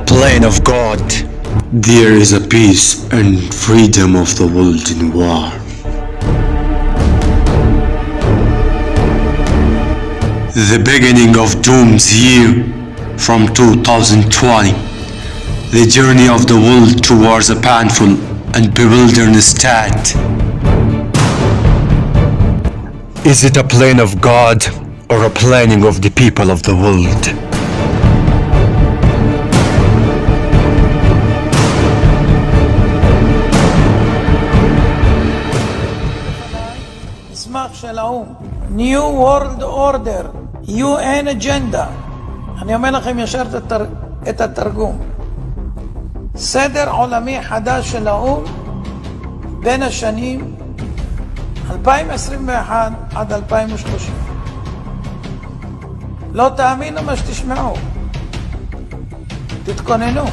plan of God. There is a peace and freedom of the world in war. The beginning of Doom's year from 2020. The journey of the world towards a painful and bewildering state. Is it a plan of God or a planning of the people of the world? מסמך של האו"ם, New World Order, UN Agenda. אני אומר לכם ישר את התרגום. סדר עולמי חדש של האו"ם בין השנים 2021 עד 2030. לא תאמינו מה שתשמעו. תתכוננו.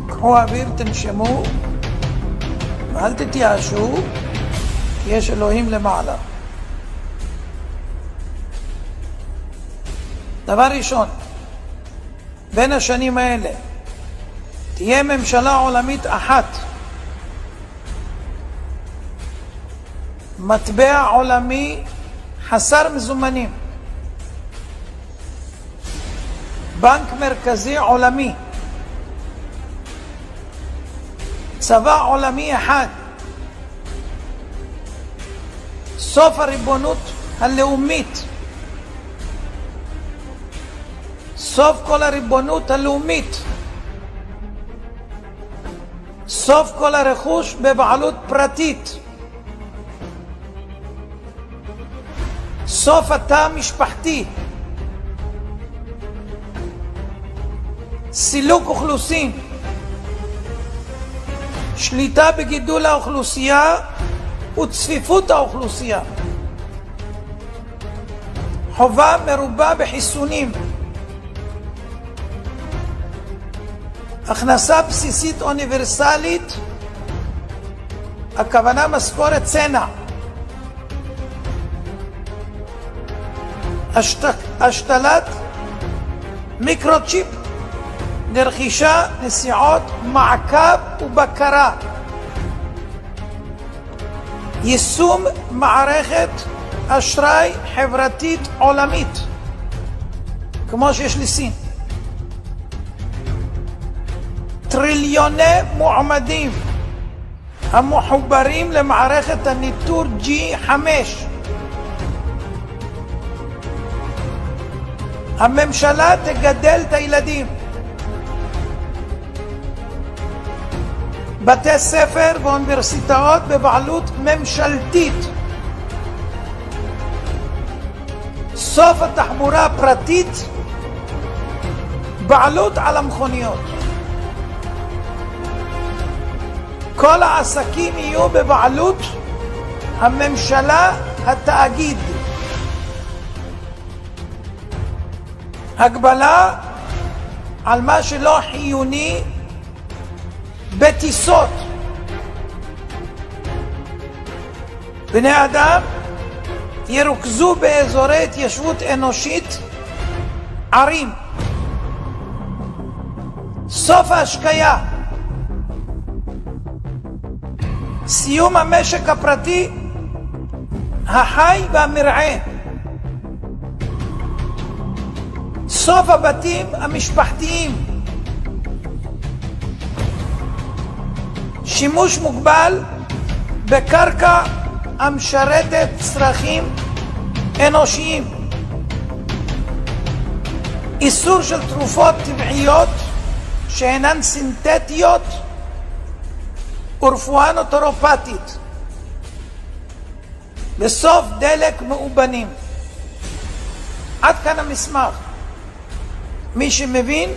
קחו אוויר, תנשמו, ואל תתייאשו, כי יש אלוהים למעלה. דבר ראשון, בין השנים האלה תהיה ממשלה עולמית אחת, מטבע עולמי חסר מזומנים, בנק מרכזי עולמי, צבא עולמי אחד, סוף הריבונות הלאומית, סוף כל הריבונות הלאומית, סוף כל הרכוש בבעלות פרטית, סוף התא המשפחתי, סילוק אוכלוסין, שליטה בגידול האוכלוסייה וצפיפות האוכלוסייה, חובה מרובה בחיסונים, הכנסה בסיסית אוניברסלית, הכוונה משכורת צנע, השתלת מיקרוצ'יפ לרכישה, נסיעות, מעקב ובקרה, יישום מערכת אשראי חברתית עולמית כמו שיש לסין, טריליוני מועמדים המחוברים למערכת הניטור G5, הממשלה תגדל את הילדים, בתי ספר ואוניברסיטאות בבעלות ממשלתית, סוף התחבורה הפרטית, בעלות על המכוניות, כל העסקים יהיו בבעלות הממשלה, התאגיד, הגבלה על מה שלא חיוני בטיסות, בני אדם ירוכזו באזורי התיישבות אנושית, ערים, סוף ההשקיה, סיום המשק הפרטי החי והמרעה, סוף הבתים המשפחתיים, שימוש מוגבל בקרקע המשרתת צרכים אנושיים, איסור של תרופות טבעיות שאינן סינתטיות ורפואה נוטורופטית, בסוף דלק מאובנים. עד כאן המסמך. מי שמבין,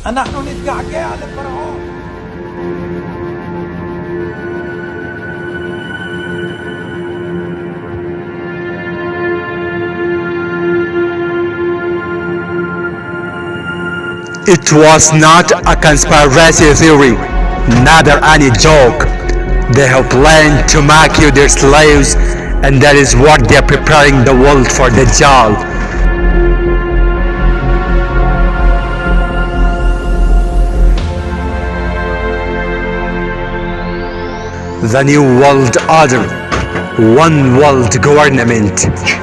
אנחנו נתגעגע לפרעה. It was not a conspiracy theory, neither any joke. They have planned to make you their slaves, and that is what they are preparing the world for, Dajjal. the new world order, one world government.